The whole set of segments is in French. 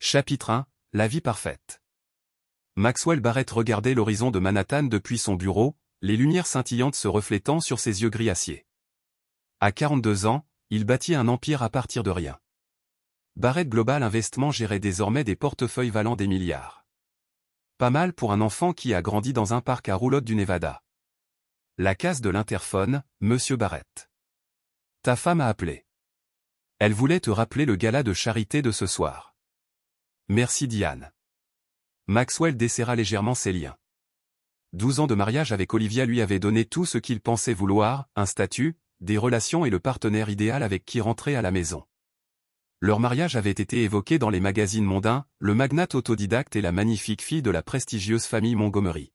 Chapitre 1, La vie parfaite. Maxwell Barrett regardait l'horizon de Manhattan depuis son bureau, les lumières scintillantes se reflétant sur ses yeux gris acier. À 42 ans, il bâtit un empire à partir de rien. Barrett Global Investment gérait désormais des portefeuilles valant des milliards. Pas mal pour un enfant qui a grandi dans un parc à roulotte du Nevada. La case de l'interphone, Monsieur Barrett. Ta femme a appelé. Elle voulait te rappeler le gala de charité de ce soir. Merci Diane. Maxwell desserra légèrement ses liens. 12 ans de mariage avec Olivia lui avaient donné tout ce qu'il pensait vouloir, un statut, des relations et le partenaire idéal avec qui rentrer à la maison. Leur mariage avait été évoqué dans les magazines mondains, le magnate autodidacte et la magnifique fille de la prestigieuse famille Montgomery.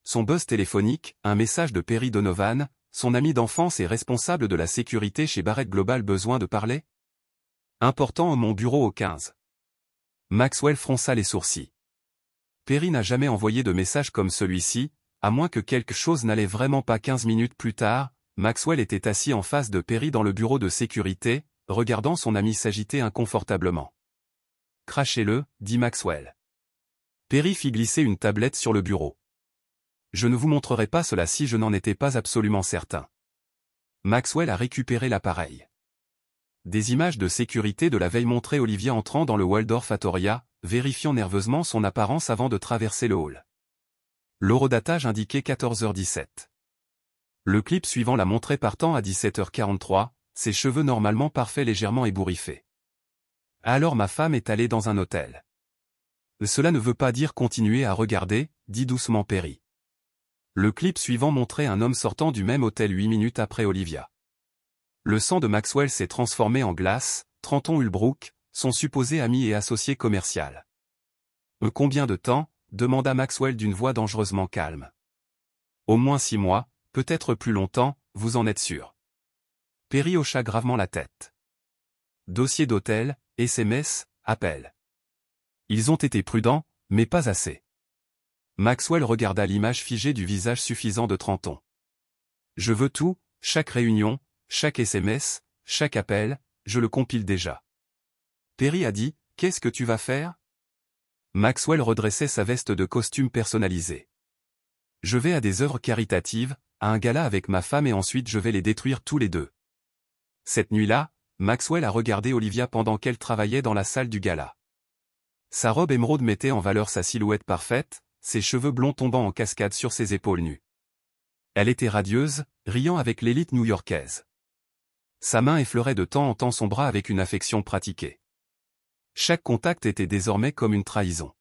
Son buzz téléphonique, un message de Perry Donovan, son ami d'enfance et responsable de la sécurité chez Barrett Global besoin de parler? Important mon bureau au 15. Maxwell fronça les sourcils. Perry n'a jamais envoyé de message comme celui-ci, à moins que quelque chose n'allait vraiment pas. 15 minutes plus tard, Maxwell était assis en face de Perry dans le bureau de sécurité, regardant son ami s'agiter inconfortablement. Crachez-le, dit Maxwell. Perry fit glisser une tablette sur le bureau. Je ne vous montrerai pas cela si je n'en étais pas absolument certain. Maxwell a récupéré l'appareil. Des images de sécurité de la veille montraient Olivia entrant dans le Waldorf Astoria, vérifiant nerveusement son apparence avant de traverser le hall. L'horodatage indiquait 14h17. Le clip suivant la montrait partant à 17h43, ses cheveux normalement parfaits légèrement ébouriffés. Alors ma femme est allée dans un hôtel. Cela ne veut pas dire continuer à regarder, dit doucement Perry. Le clip suivant montrait un homme sortant du même hôtel 8 minutes après Olivia. Le sang de Maxwell s'est transformé en glace, Trenton Ulbrook, son supposé ami et associé commercial. Combien de temps? Demanda Maxwell d'une voix dangereusement calme. Au moins 6 mois, peut-être plus longtemps, vous en êtes sûr. Perry hocha gravement la tête. Dossier d'hôtel, SMS, appel. Ils ont été prudents, mais pas assez. Maxwell regarda l'image figée du visage suffisant de Trenton. Je veux tout, chaque réunion, chaque SMS, chaque appel, je le compile déjà. Perry a dit, qu'est-ce que tu vas faire? Maxwell redressait sa veste de costume personnalisée. Je vais à des œuvres caritatives, à un gala avec ma femme et ensuite je vais les détruire tous les deux. Cette nuit-là, Maxwell a regardé Olivia pendant qu'elle travaillait dans la salle du gala. Sa robe émeraude mettait en valeur sa silhouette parfaite, ses cheveux blonds tombant en cascade sur ses épaules nues. Elle était radieuse, riant avec l'élite new-yorkaise. Sa main effleurait de temps en temps son bras avec une affection pratiquée. Chaque contact était désormais comme une trahison.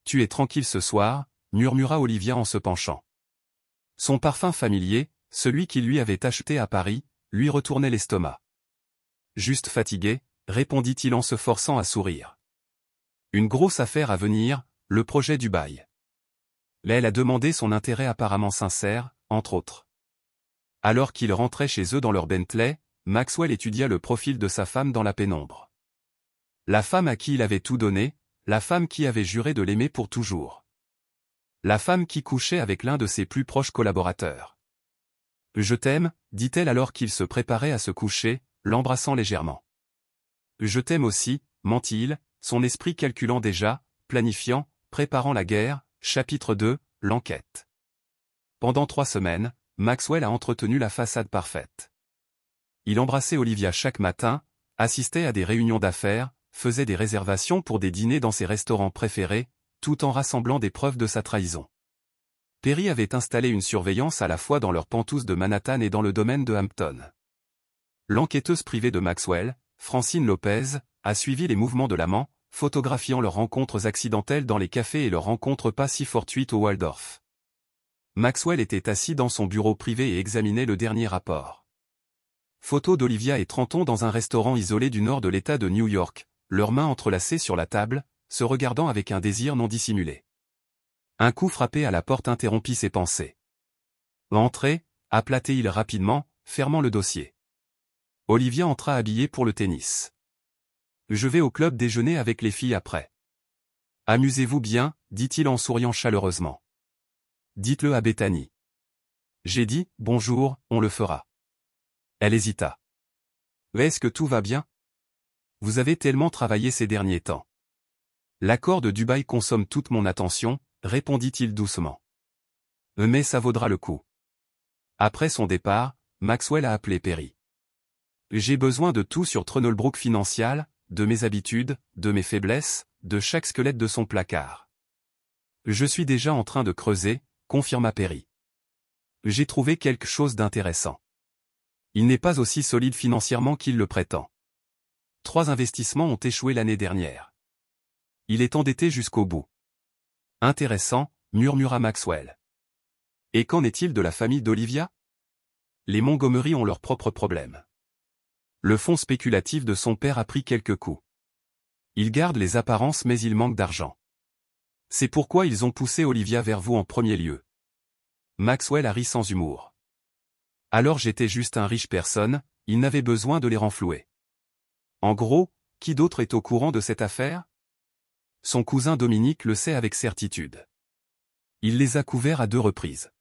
Tu es tranquille ce soir, murmura Olivia en se penchant. Son parfum familier, celui qu'il lui avait acheté à Paris, lui retournait l'estomac. Juste fatigué, répondit-il en se forçant à sourire. Une grosse affaire à venir, le projet du bail. Là elle a demandé son intérêt apparemment sincère, entre autres. Alors qu'ils rentraient chez eux dans leur Bentley, Maxwell étudia le profil de sa femme dans la pénombre. La femme à qui il avait tout donné, la femme qui avait juré de l'aimer pour toujours. La femme qui couchait avec l'un de ses plus proches collaborateurs. Je t'aime, dit-elle alors qu'il se préparait à se coucher, l'embrassant légèrement. Je t'aime aussi, mentit-il, son esprit calculant déjà, planifiant, préparant la guerre. Chapitre 2, l'enquête. Pendant 3 semaines, Maxwell a entretenu la façade parfaite. Il embrassait Olivia chaque matin, assistait à des réunions d'affaires, faisait des réservations pour des dîners dans ses restaurants préférés, tout en rassemblant des preuves de sa trahison. Perry avait installé une surveillance à la fois dans leur penthouse de Manhattan et dans le domaine de Hampton. L'enquêteuse privée de Maxwell, Francine Lopez, a suivi les mouvements de l'amant, photographiant leurs rencontres accidentelles dans les cafés et leurs rencontres pas si fortuites au Waldorf. Maxwell était assis dans son bureau privé et examinait le dernier rapport. Photo d'Olivia et Trenton dans un restaurant isolé du nord de l'État de New York, leurs mains entrelacées sur la table, se regardant avec un désir non dissimulé. Un coup frappé à la porte interrompit ses pensées. Entrez, appela-t-il rapidement, fermant le dossier. Olivia entra habillée pour le tennis. Je vais au club déjeuner avec les filles après. Amusez-vous bien, dit-il en souriant chaleureusement. Dites-le à Bethany. J'ai dit, bonjour, on le fera. Elle hésita. Est-ce que tout va bien? Vous avez tellement travaillé ces derniers temps. L'accord de Dubaï consomme toute mon attention, répondit-il doucement. Mais ça vaudra le coup. Après son départ, Maxwell a appelé Perry. J'ai besoin de tout sur Trönelbrook Financial, de mes habitudes, de mes faiblesses, de chaque squelette de son placard. Je suis déjà en train de creuser, confirma Perry. J'ai trouvé quelque chose d'intéressant. Il n'est pas aussi solide financièrement qu'il le prétend. 3 investissements ont échoué l'année dernière. Il est endetté jusqu'au bout. Intéressant, murmura Maxwell. Et qu'en est-il de la famille d'Olivia? Les Montgomery ont leurs propres problèmes. Le fonds spéculatif de son père a pris quelques coups. Il garde les apparences mais il manque d'argent. C'est pourquoi ils ont poussé Olivia vers vous en premier lieu. Maxwell a ri sans humour. Alors j'étais juste un riche personne, il n'avait besoin de les renflouer. En gros, qui d'autre est au courant de cette affaire? Son cousin Dominique le sait avec certitude. Il les a couverts à 2 reprises.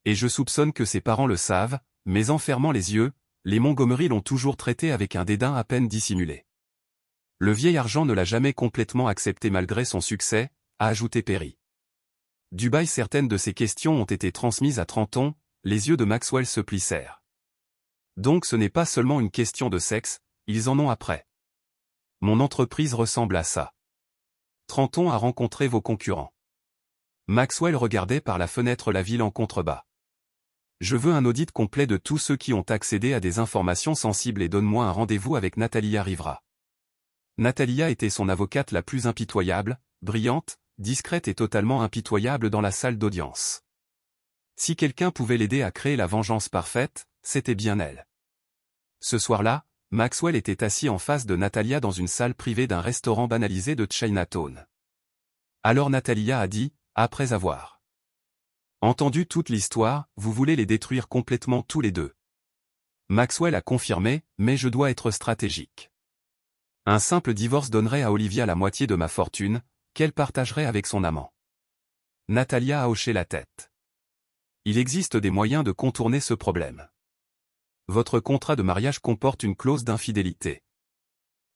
Et je soupçonne que ses parents le savent, mais en fermant les yeux, les Montgomery l'ont toujours traité avec un dédain à peine dissimulé. Le vieil argent ne l'a jamais complètement accepté malgré son succès, a ajouté Perry. Dubaï, certaines de ces questions ont été transmises à Trenton, les yeux de Maxwell se plissèrent. Donc ce n'est pas seulement une question de sexe, ils en ont après. Mon entreprise ressemble à ça. Trenton a rencontré vos concurrents. Maxwell regardait par la fenêtre la ville en contrebas. Je veux un audit complet de tous ceux qui ont accédé à des informations sensibles et donne-moi un rendez-vous avec Natalia Rivera. Natalia était son avocate la plus impitoyable, brillante, discrète et totalement impitoyable dans la salle d'audience. Si quelqu'un pouvait l'aider à créer la vengeance parfaite, c'était bien elle. Ce soir-là, Maxwell était assis en face de Natalia dans une salle privée d'un restaurant banalisé de Chinatown. Alors Natalia a dit, après avoir entendu toute l'histoire, vous voulez les détruire complètement tous les deux. Maxwell a confirmé, mais je dois être stratégique. Un simple divorce donnerait à Olivia la moitié de ma fortune, qu'elle partagerait avec son amant. Natalia a hoché la tête. Il existe des moyens de contourner ce problème. Votre contrat de mariage comporte une clause d'infidélité.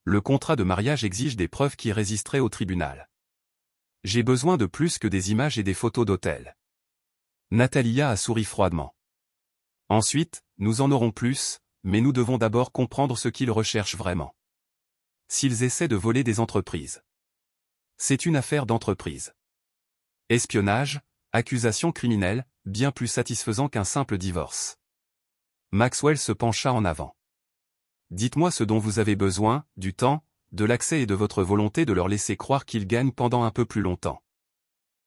Le contrat de mariage exige des preuves qui résisteraient au tribunal. J'ai besoin de plus que des images et des photos d'hôtel. Natalia a souri froidement. Ensuite, nous en aurons plus, mais nous devons d'abord comprendre ce qu'ils recherchent vraiment. S'ils essaient de voler des entreprises. C'est une affaire d'entreprise. Espionnage, accusation criminelle, bien plus satisfaisant qu'un simple divorce. Maxwell se pencha en avant. Dites-moi ce dont vous avez besoin, du temps, de l'accès et de votre volonté de leur laisser croire qu'ils gagnent pendant un peu plus longtemps.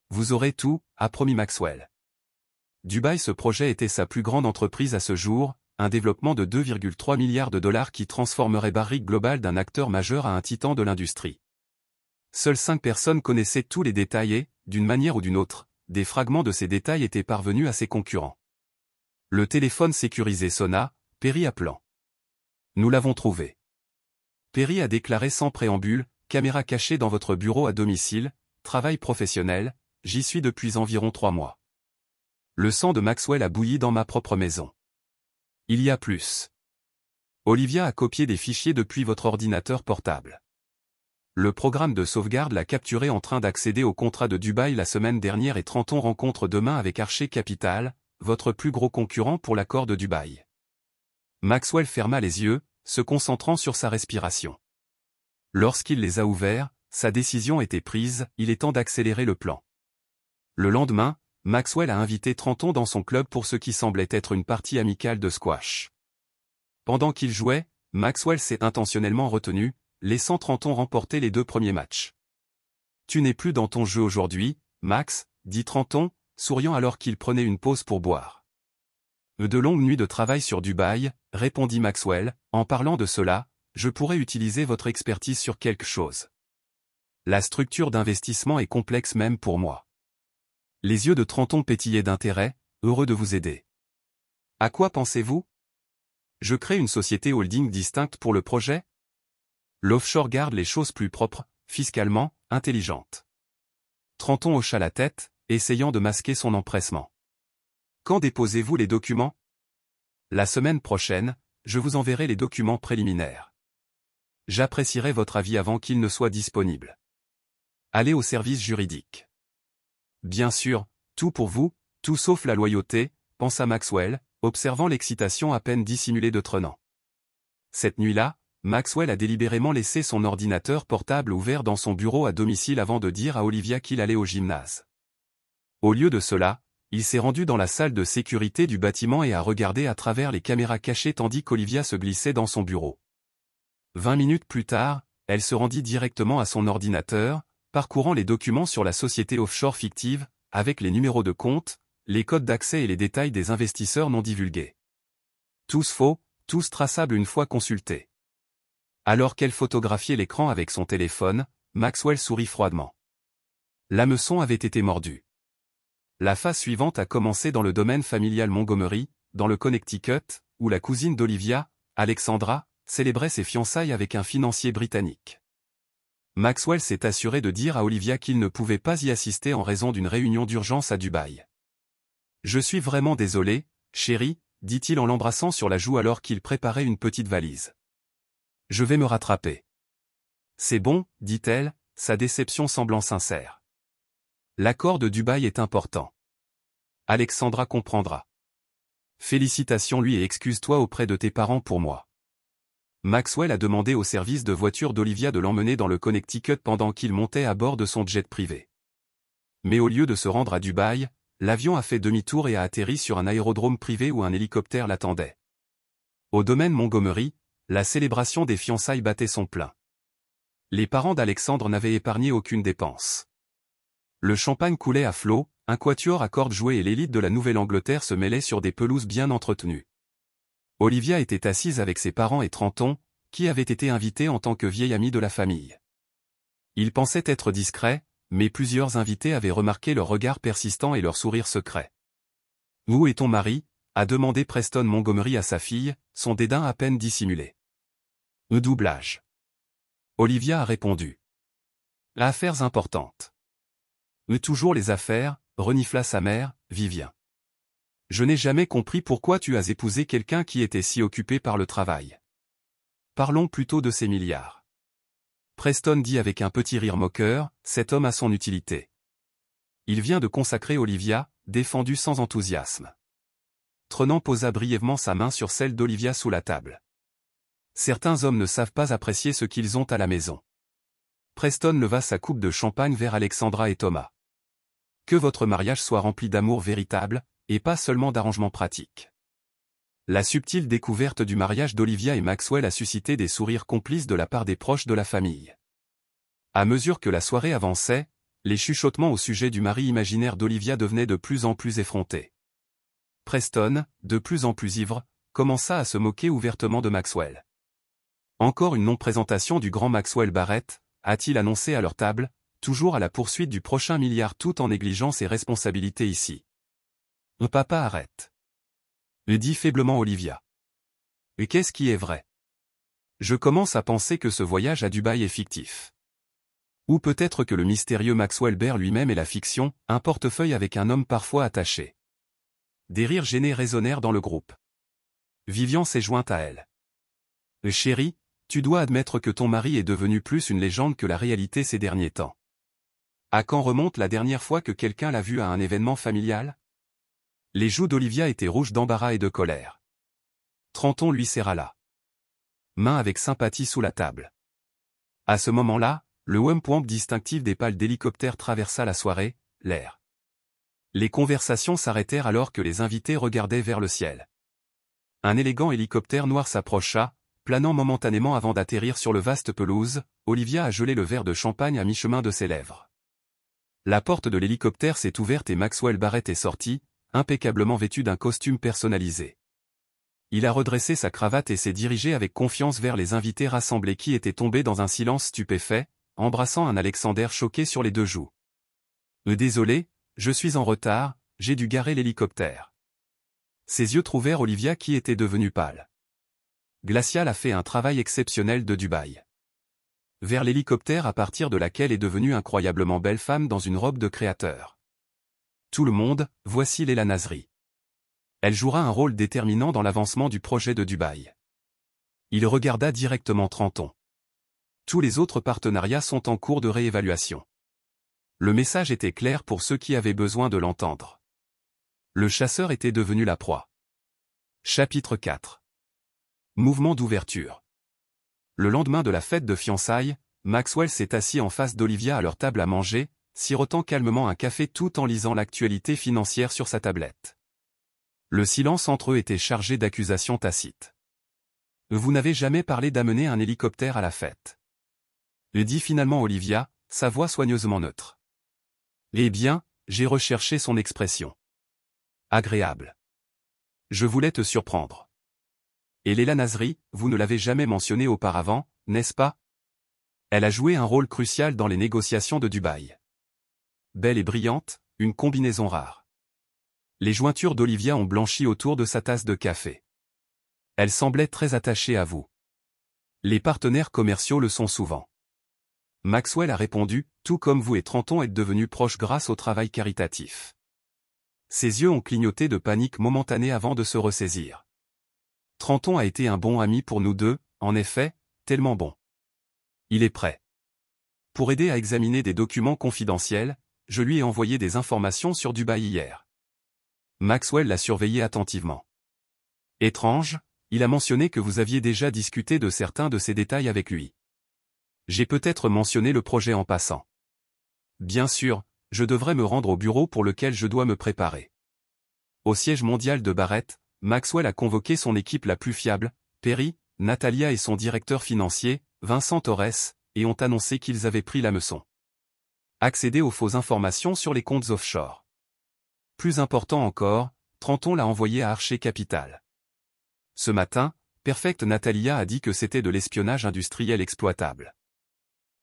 Vous aurez tout, a promis Maxwell. Dubaï, ce projet était sa plus grande entreprise à ce jour, un développement de 2,3 milliards de dollars qui transformerait Barrick Global d'un acteur majeur à un titan de l'industrie. Seules 5 personnes connaissaient tous les détails et, d'une manière ou d'une autre, des fragments de ces détails étaient parvenus à ses concurrents. Le téléphone sécurisé sonna, Perry appelant. Nous l'avons trouvé. Perry a déclaré sans préambule, caméra cachée dans votre bureau à domicile, travail professionnel, j'y suis depuis environ 3 mois. Le sang de Maxwell a bouilli dans ma propre maison. Il y a plus. Olivia a copié des fichiers depuis votre ordinateur portable. Le programme de sauvegarde l'a capturé en train d'accéder au contrat de Dubaï la semaine dernière et Trenton rencontre demain avec Archer Capital, votre plus gros concurrent pour l'accord de Dubaï. Maxwell ferma les yeux, se concentrant sur sa respiration. Lorsqu'il les a ouverts, sa décision était prise, il est temps d'accélérer le plan. Le lendemain, Maxwell a invité Trenton dans son club pour ce qui semblait être une partie amicale de squash. Pendant qu'il jouait, Maxwell s'est intentionnellement retenu, laissant Trenton remporter les 2 premiers matchs. Tu n'es plus dans ton jeu aujourd'hui, Max, dit Trenton, souriant alors qu'il prenait une pause pour boire. De longues nuits de travail sur Dubaï, répondit Maxwell, en parlant de cela, je pourrais utiliser votre expertise sur quelque chose. La structure d'investissement est complexe même pour moi. Les yeux de Trenton pétillaient d'intérêt, heureux de vous aider. À quoi pensez-vous? Je crée une société holding distincte pour le projet? L'offshore garde les choses plus propres, fiscalement, intelligentes. Trenton hocha la tête, essayant de masquer son empressement. Quand déposez-vous les documents? La semaine prochaine, je vous enverrai les documents préliminaires. J'apprécierai votre avis avant qu'ils ne soient disponibles. Allez au service juridique. Bien sûr, tout pour vous, tout sauf la loyauté, pensa Maxwell, observant l'excitation à peine dissimulée de Trenant. Cette nuit-là, Maxwell a délibérément laissé son ordinateur portable ouvert dans son bureau à domicile avant de dire à Olivia qu'il allait au gymnase. Au lieu de cela, il s'est rendu dans la salle de sécurité du bâtiment et a regardé à travers les caméras cachées tandis qu'Olivia se glissait dans son bureau. 20 minutes plus tard, elle se rendit directement à son ordinateur, parcourant les documents sur la société offshore fictive, avec les numéros de compte, les codes d'accès et les détails des investisseurs non divulgués. Tous faux, tous traçables une fois consultés. Alors qu'elle photographiait l'écran avec son téléphone, Maxwell sourit froidement. L'hameçon avait été mordu. La phase suivante a commencé dans le domaine familial Montgomery, dans le Connecticut, où la cousine d'Olivia, Alexandra, célébrait ses fiançailles avec un financier britannique. Maxwell s'est assuré de dire à Olivia qu'il ne pouvait pas y assister en raison d'une réunion d'urgence à Dubaï. « Je suis vraiment désolé, chérie, dit-il en l'embrassant sur la joue alors qu'il préparait une petite valise. « Je vais me rattraper. »« C'est bon, dit-elle, sa déception semblant sincère. « L'accord de Dubaï est important. Alexandra comprendra. Félicitations lui et excuse-toi auprès de tes parents pour moi. » Maxwell a demandé au service de voiture d'Olivia de l'emmener dans le Connecticut pendant qu'il montait à bord de son jet privé. Mais au lieu de se rendre à Dubaï, l'avion a fait demi-tour et a atterri sur un aérodrome privé où un hélicoptère l'attendait. Au domaine Montgomery, la célébration des fiançailles battait son plein. Les parents d'Alexandre n'avaient épargné aucune dépense. Le champagne coulait à flot, un quatuor à cordes jouait et l'élite de la Nouvelle-Angleterre se mêlait sur des pelouses bien entretenues. Olivia était assise avec ses parents et Trenton, qui avait été invité en tant que vieil ami de la famille. Il pensait être discret, mais plusieurs invités avaient remarqué leur regard persistant et leur sourire secret. « Où est ton mari ?» a demandé Preston Montgomery à sa fille, son dédain à peine dissimulé. « Doublage. » Olivia a répondu. « Affaires importantes. »« Toujours les affaires », renifla sa mère, Vivien. « Je n'ai jamais compris pourquoi tu as épousé quelqu'un qui était si occupé par le travail. Parlons plutôt de ses milliards. » Preston dit avec un petit rire moqueur, cet homme a son utilité. Il vient de consacrer Olivia, défendu sans enthousiasme. Trenant posa brièvement sa main sur celle d'Olivia sous la table. Certains hommes ne savent pas apprécier ce qu'ils ont à la maison. Preston leva sa coupe de champagne vers Alexandra et Thomas. Que votre mariage soit rempli d'amour véritable, et pas seulement d'arrangements pratiques. La subtile découverte du mariage d'Olivia et Maxwell a suscité des sourires complices de la part des proches de la famille. À mesure que la soirée avançait, les chuchotements au sujet du mari imaginaire d'Olivia devenaient de plus en plus effrontés. Preston, de plus en plus ivre, commença à se moquer ouvertement de Maxwell. Encore une non-présentation du grand Maxwell Barrett, a-t-il annoncé à leur table, toujours à la poursuite du prochain milliard tout en négligeant ses responsabilités ici. « Papa arrête. » dit faiblement Olivia. « Et qu'est-ce qui est vrai? Je commence à penser que ce voyage à Dubaï est fictif. Ou peut-être que le mystérieux Maxwell Bear lui-même est la fiction, un portefeuille avec un homme parfois attaché. » Des rires gênés résonnèrent dans le groupe. Vivian s'est jointe à elle. « Chérie, tu dois admettre que ton mari est devenu plus une légende que la réalité ces derniers temps. À quand remonte la dernière fois que quelqu'un l'a vu à un événement familial ?» Les joues d'Olivia étaient rouges d'embarras et de colère. Trenton lui serra la main avec sympathie sous la table. À ce moment-là, le whump-whump distinctif des pales d'hélicoptère traversa la soirée, l'air. Les conversations s'arrêtèrent alors que les invités regardaient vers le ciel. Un élégant hélicoptère noir s'approcha, planant momentanément avant d'atterrir sur le vaste pelouse. Olivia a gelé le verre de champagne à mi-chemin de ses lèvres. La porte de l'hélicoptère s'est ouverte et Maxwell Barrett est sorti, impeccablement vêtu d'un costume personnalisé. Il a redressé sa cravate et s'est dirigé avec confiance vers les invités rassemblés qui étaient tombés dans un silence stupéfait, embrassant un Alexander choqué sur les deux joues. « Désolé, je suis en retard, j'ai dû garer l'hélicoptère. » Ses yeux trouvèrent Olivia qui était devenue pâle. Glacial a fait un travail exceptionnel de Dubaï. Vers l'hélicoptère à partir de laquelle est devenue incroyablement belle femme dans une robe de créateur. Tout le monde, voici Leila Nazri. Elle jouera un rôle déterminant dans l'avancement du projet de Dubaï. Il regarda directement Trenton. Tous les autres partenariats sont en cours de réévaluation. Le message était clair pour ceux qui avaient besoin de l'entendre. Le chasseur était devenu la proie. Chapitre 4. Mouvement d'ouverture. Le lendemain de la fête de fiançailles, Maxwell s'est assis en face d'Olivia à leur table à manger, sirotant calmement un café tout en lisant l'actualité financière sur sa tablette. Le silence entre eux était chargé d'accusations tacites. « Vous n'avez jamais parlé d'amener un hélicoptère à la fête. » dit finalement Olivia, sa voix soigneusement neutre. « Eh bien, j'ai recherché son expression. Agréable. Je voulais te surprendre. Et Leila Nazri, vous ne l'avez jamais mentionné auparavant, n'est-ce pas? Elle a joué un rôle crucial dans les négociations de Dubaï. Belle et brillante, une combinaison rare. Les jointures d'Olivia ont blanchi autour de sa tasse de café. Elle semblait très attachée à vous. Les partenaires commerciaux le sont souvent. Maxwell a répondu, tout comme vous et Trenton êtes devenus proches grâce au travail caritatif. Ses yeux ont clignoté de panique momentanée avant de se ressaisir. Trenton a été un bon ami pour nous deux, en effet, tellement bon. Il est prêt. Pour aider à examiner des documents confidentiels, je lui ai envoyé des informations sur Dubaï hier. Maxwell l'a surveillé attentivement. Étrange, il a mentionné que vous aviez déjà discuté de certains de ces détails avec lui. J'ai peut-être mentionné le projet en passant. Bien sûr, je devrais me rendre au bureau pour lequel je dois me préparer. Au siège mondial de Barrett, Maxwell a convoqué son équipe la plus fiable, Perry, Natalia et son directeur financier, Vincent Torres, et ont annoncé qu'ils avaient pris la leçon. Accéder aux fausses informations sur les comptes offshore. Plus important encore, Trenton l'a envoyé à Archer Capital. Ce matin, Perfect Natalia a dit que c'était de l'espionnage industriel exploitable.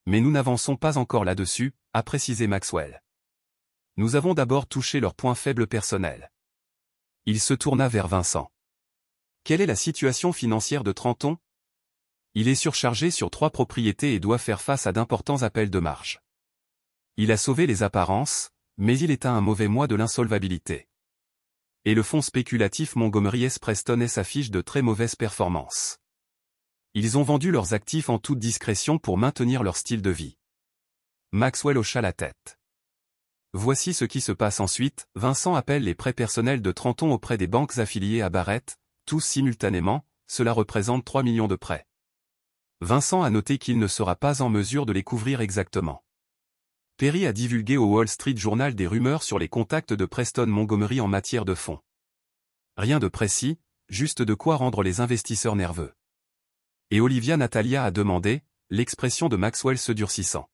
Mais nous n'avançons pas encore là-dessus, a précisé Maxwell. Nous avons d'abord touché leurs points faibles personnels. Il se tourna vers Vincent. Quelle est la situation financière de Trenton? Il est surchargé sur 3 propriétés et doit faire face à d'importants appels de marge. Il a sauvé les apparences, mais il est à un mauvais mois de l'insolvabilité. Et le fonds spéculatif Montgomery S. Preston s'affiche de très mauvaises performances. Ils ont vendu leurs actifs en toute discrétion pour maintenir leur style de vie. Maxwell hocha la tête. Voici ce qui se passe ensuite, Vincent appelle les prêts personnels de Trenton auprès des banques affiliées à Barrett, tous simultanément, cela représente 3 millions de prêts. Vincent a noté qu'il ne sera pas en mesure de les couvrir exactement. Perry a divulgué au Wall Street Journal des rumeurs sur les contacts de Preston Montgomery en matière de fonds. Rien de précis, juste de quoi rendre les investisseurs nerveux. Et Olivia Natalia a demandé, l'expression de Maxwell se durcissant.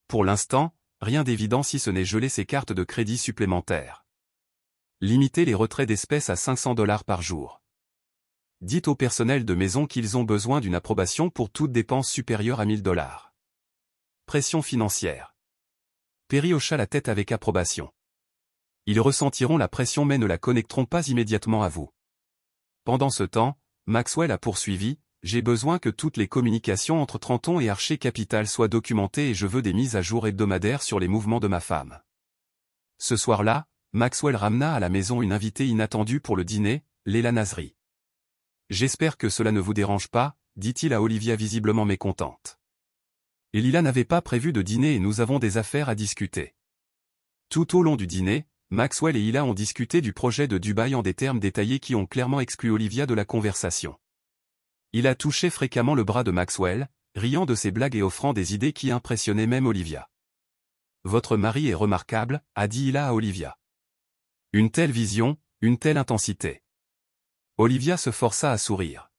Pour l'instant, rien d'évident si ce n'est geler ses cartes de crédit supplémentaires. Limiter les retraits d'espèces à $500 par jour. Dites au personnel de maison qu'ils ont besoin d'une approbation pour toute dépense supérieure à $1000. Pression financière. Perry hocha la tête avec approbation. Ils ressentiront la pression mais ne la connecteront pas immédiatement à vous. Pendant ce temps, Maxwell a poursuivi, j'ai besoin que toutes les communications entre Trenton et Archer Capital soient documentées et je veux des mises à jour hebdomadaires sur les mouvements de ma femme. Ce soir-là, Maxwell ramena à la maison une invitée inattendue pour le dîner, Leila Nazri. J'espère que cela ne vous dérange pas, dit-il à Olivia visiblement mécontente. Et Leila n'avait pas prévu de dîner et nous avons des affaires à discuter. Tout au long du dîner, Maxwell et Leila ont discuté du projet de Dubaï en des termes détaillés qui ont clairement exclu Olivia de la conversation. Il a touché fréquemment le bras de Maxwell, riant de ses blagues et offrant des idées qui impressionnaient même Olivia. « Votre mari est remarquable », a dit Leila à Olivia. Une telle vision, une telle intensité. Olivia se força à sourire.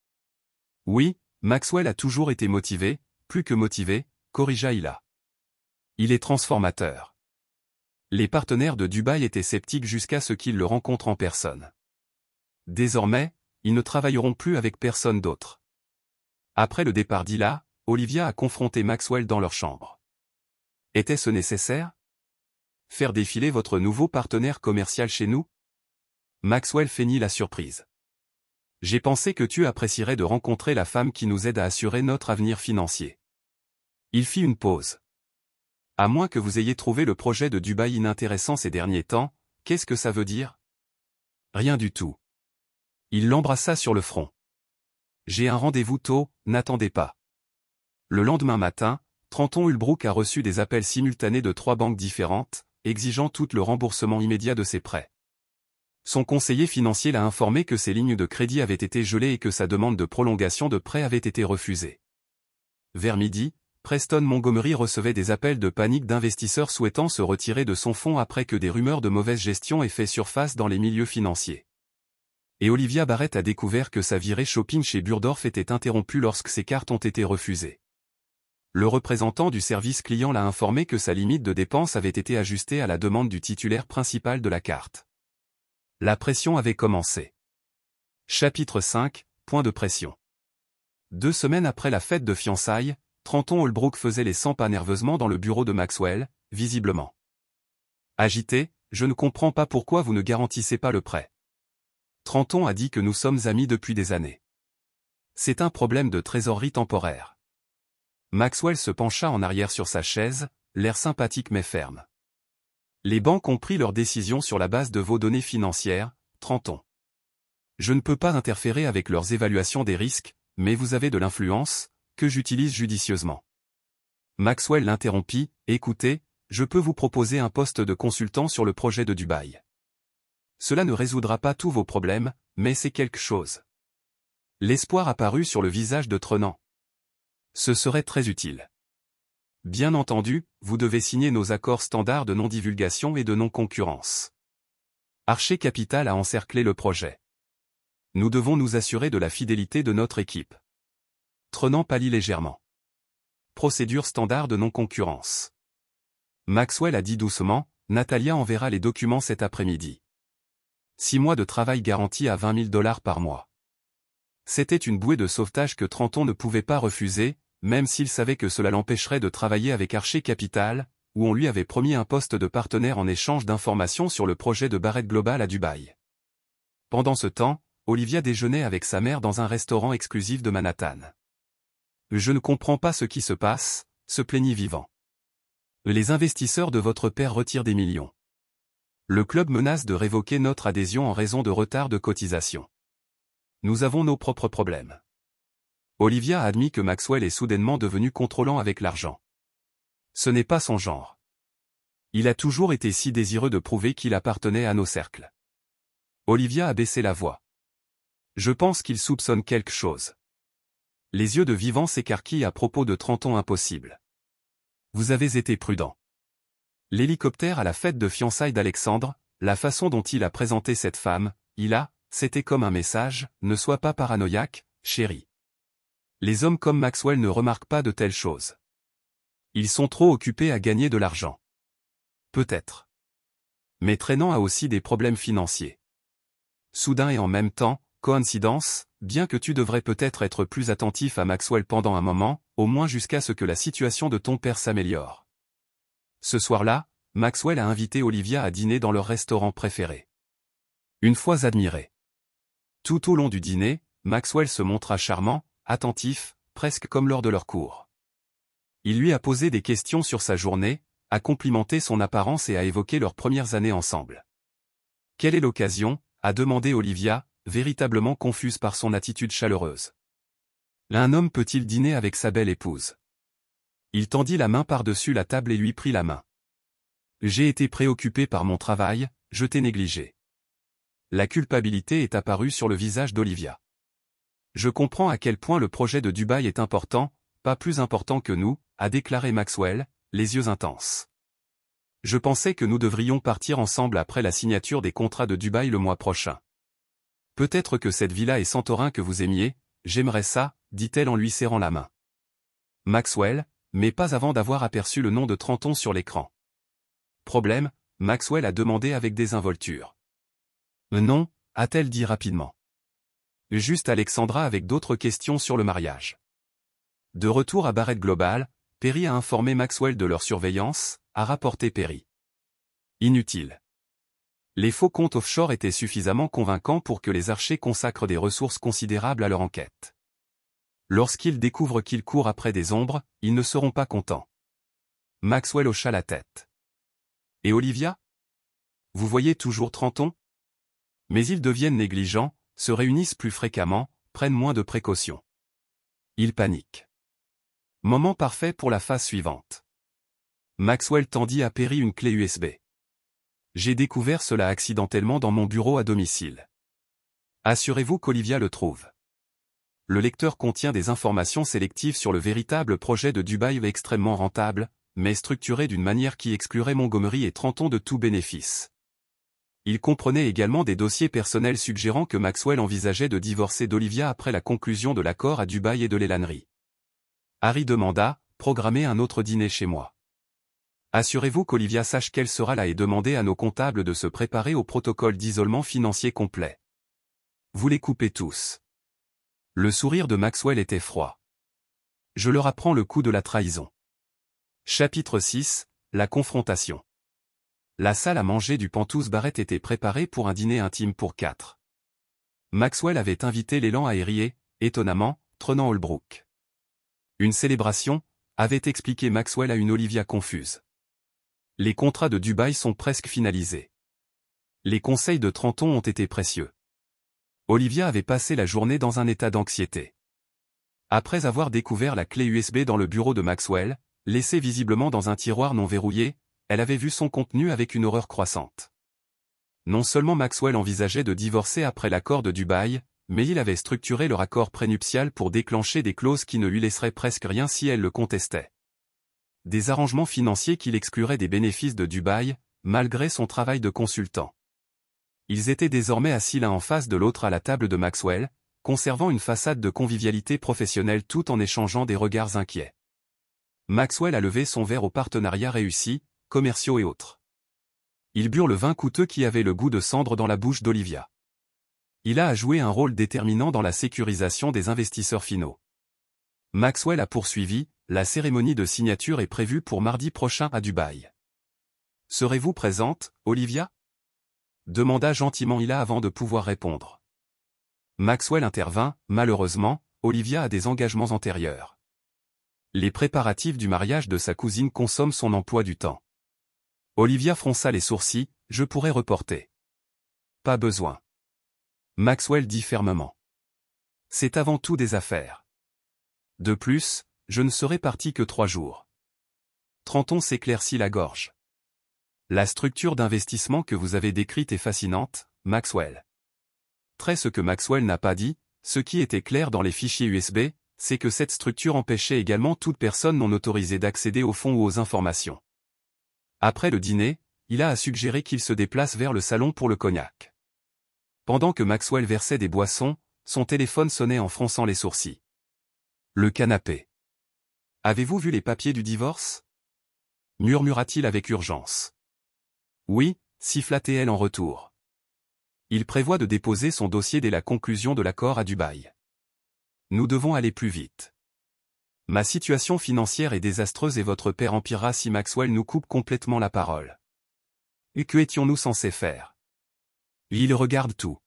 Oui, Maxwell a toujours été motivé, plus que motivé, corrigea Leila. Il est transformateur. Les partenaires de Dubaï étaient sceptiques jusqu'à ce qu'ils le rencontrent en personne. Désormais, ils ne travailleront plus avec personne d'autre. Après le départ d'Leila, Olivia a confronté Maxwell dans leur chambre. Était-ce nécessaire? Faire défiler votre nouveau partenaire commercial chez nous? Maxwell feignit la surprise. J'ai pensé que tu apprécierais de rencontrer la femme qui nous aide à assurer notre avenir financier. Il fit une pause. À moins que vous ayez trouvé le projet de Dubaï inintéressant ces derniers temps, qu'est-ce que ça veut dire? Rien du tout. Il l'embrassa sur le front. J'ai un rendez-vous tôt, n'attendez pas. Le lendemain matin, Trenton Hulbrook a reçu des appels simultanés de 3 banques différentes, exigeant tout le remboursement immédiat de ses prêts. Son conseiller financier l'a informé que ses lignes de crédit avaient été gelées et que sa demande de prolongation de prêt avait été refusée. Vers midi, Preston Montgomery recevait des appels de panique d'investisseurs souhaitant se retirer de son fonds après que des rumeurs de mauvaise gestion aient fait surface dans les milieux financiers. Et Olivia Barrett a découvert que sa virée shopping chez Burdorf était interrompue lorsque ses cartes ont été refusées. Le représentant du service client l'a informé que sa limite de dépenses avait été ajustée à la demande du titulaire principal de la carte. La pression avait commencé. Chapitre 5, point de pression. 2 semaines après la fête de fiançailles, Trenton Hulbrook faisait les 100 pas nerveusement dans le bureau de Maxwell, visiblement agité. Je ne comprends pas pourquoi vous ne garantissez pas le prêt. Trenton a dit que nous sommes amis depuis des années. C'est un problème de trésorerie temporaire. Maxwell se pencha en arrière sur sa chaise, l'air sympathique mais ferme. Les banques ont pris leur décision sur la base de vos données financières, Trenton. Je ne peux pas interférer avec leurs évaluations des risques, mais vous avez de l'influence, que j'utilise judicieusement. Maxwell l'interrompit, écoutez, je peux vous proposer un poste de consultant sur le projet de Dubaï. Cela ne résoudra pas tous vos problèmes, mais c'est quelque chose. L'espoir apparut sur le visage de Trenton. Ce serait très utile. Bien entendu, vous devez signer nos accords standards de non-divulgation et de non-concurrence. Archer Capital a encerclé le projet. Nous devons nous assurer de la fidélité de notre équipe. Trenton pâlit légèrement. Procédure standard de non-concurrence. Maxwell a dit doucement, Natalia enverra les documents cet après-midi. 6 mois de travail garantis à $20 000 par mois. C'était une bouée de sauvetage que Trenton ne pouvait pas refuser, même s'il savait que cela l'empêcherait de travailler avec Archer Capital, où on lui avait promis un poste de partenaire en échange d'informations sur le projet de Barrett Global à Dubaï. Pendant ce temps, Olivia déjeunait avec sa mère dans un restaurant exclusif de Manhattan. « Je ne comprends pas ce qui se passe », se plaignit Vivant. « Les investisseurs de votre père retirent des millions. Le club menace de révoquer notre adhésion en raison de retard de cotisation. Nous avons nos propres problèmes. » Olivia a admis que Maxwell est soudainement devenu contrôlant avec l'argent. Ce n'est pas son genre. Il a toujours été si désireux de prouver qu'il appartenait à nos cercles. Olivia a baissé la voix. Je pense qu'il soupçonne quelque chose. Les yeux de Vivant s'écarquillent à propos de Trenton impossible. Vous avez été prudent. L'hélicoptère à la fête de fiançailles d'Alexandre, la façon dont il a présenté cette femme, c'était comme un message, ne sois pas paranoïaque, chérie. Les hommes comme Maxwell ne remarquent pas de telles choses. Ils sont trop occupés à gagner de l'argent. Peut-être. Mais Trenton a aussi des problèmes financiers. Soudain et en même temps, coïncidence, bien que tu devrais peut-être être plus attentif à Maxwell pendant un moment, au moins jusqu'à ce que la situation de ton père s'améliore. Ce soir-là, Maxwell a invité Olivia à dîner dans leur restaurant préféré. Une fois admiré. Tout au long du dîner, Maxwell se montra charmant, attentif, presque comme lors de leur cours. Il lui a posé des questions sur sa journée, a complimenté son apparence et a évoqué leurs premières années ensemble. Quelle est l'occasion ? A demandé Olivia, véritablement confuse par son attitude chaleureuse. Un homme peut-il dîner avec sa belle épouse ? Il tendit la main par-dessus la table et lui prit la main. J'ai été préoccupé par mon travail, je t'ai négligé. La culpabilité est apparue sur le visage d'Olivia. Je comprends à quel point le projet de Dubaï est important, pas plus important que nous, a déclaré Maxwell, les yeux intenses. Je pensais que nous devrions partir ensemble après la signature des contrats de Dubaï le mois prochain. Peut-être que cette villa et Santorin que vous aimiez, j'aimerais ça, dit-elle en lui serrant la main. Maxwell, mais pas avant d'avoir aperçu le nom de Trenton sur l'écran. Problème, Maxwell a demandé avec désinvolture. Non, a-t-elle dit rapidement. Juste Alexandra avec d'autres questions sur le mariage. De retour à Barrett Global, Perry a informé Maxwell de leur surveillance, a rapporté Perry. Inutile. Les faux comptes offshore étaient suffisamment convaincants pour que les archers consacrent des ressources considérables à leur enquête. Lorsqu'ils découvrent qu'ils courent après des ombres, ils ne seront pas contents. Maxwell hocha la tête. Et Olivia ? Vous voyez toujours Trenton ? Mais ils deviennent négligents, se réunissent plus fréquemment, prennent moins de précautions. Ils paniquent. Moment parfait pour la phase suivante. Maxwell tendit à Perry une clé USB. J'ai découvert cela accidentellement dans mon bureau à domicile. Assurez-vous qu'Olivia le trouve. Le lecteur contient des informations sélectives sur le véritable projet de Dubaï extrêmement rentable, mais structuré d'une manière qui exclurait Montgomery et Trenton de tout bénéfice. Il comprenait également des dossiers personnels suggérant que Maxwell envisageait de divorcer d'Olivia après la conclusion de l'accord à Dubaï et de l'élanerie. Harry demanda, « Programmez un autre dîner chez moi. Assurez-vous qu'Olivia sache qu'elle sera là et demandez à nos comptables de se préparer au protocole d'isolement financier complet. Vous les coupez tous. » Le sourire de Maxwell était froid. Je leur apprends le coup de la trahison. Chapitre 6, la confrontation. La salle à manger du Penthouse Barrett était préparée pour un dîner intime pour 4. Maxwell avait invité l'élan aérien, étonnamment, Trenan Holbrook. Une célébration, avait expliqué Maxwell à une Olivia confuse. Les contrats de Dubaï sont presque finalisés. Les conseils de Trenton ont été précieux. Olivia avait passé la journée dans un état d'anxiété. Après avoir découvert la clé USB dans le bureau de Maxwell, laissée visiblement dans un tiroir non verrouillé, elle avait vu son contenu avec une horreur croissante. Non seulement Maxwell envisageait de divorcer après l'accord de Dubaï, mais il avait structuré leur accord prénuptial pour déclencher des clauses qui ne lui laisseraient presque rien si elle le contestait. Des arrangements financiers qui l'excluraient des bénéfices de Dubaï, malgré son travail de consultant. Ils étaient désormais assis l'un en face de l'autre à la table de Maxwell, conservant une façade de convivialité professionnelle tout en échangeant des regards inquiets. Maxwell a levé son verre aux partenariats réussis, commerciaux et autres. Ils burent le vin coûteux qui avait le goût de cendre dans la bouche d'Olivia. Il a joué un rôle déterminant dans la sécurisation des investisseurs finaux. Maxwell a poursuivi, la cérémonie de signature est prévue pour mardi prochain à Dubaï. Serez-vous présente, Olivia ? Demanda gentiment Ila avant de pouvoir répondre. Maxwell intervint, malheureusement, Olivia a des engagements antérieurs. Les préparatifs du mariage de sa cousine consomment son emploi du temps. Olivia fronça les sourcils, je pourrais reporter. Pas besoin. Maxwell dit fermement. C'est avant tout des affaires. De plus, je ne serai parti que 3 jours. Trenton s'éclaircit la gorge. La structure d'investissement que vous avez décrite est fascinante, Maxwell. Ce que Maxwell n'a pas dit, ce qui était clair dans les fichiers USB, c'est que cette structure empêchait également toute personne non autorisée d'accéder aux fonds ou aux informations. Après le dîner, il a suggéré qu'il se déplace vers le salon pour le cognac. Pendant que Maxwell versait des boissons, son téléphone sonnait en fronçant les sourcils. Le canapé. Avez-vous vu les papiers du divorce ? Murmura-t-il avec urgence. Oui, siffla-t-elle en retour. Il prévoit de déposer son dossier dès la conclusion de l'accord à Dubaï. Nous devons aller plus vite. Ma situation financière est désastreuse et votre père empirera si Maxwell nous coupe complètement la parole. Et que étions-nous censés faire ? Il regarde tout.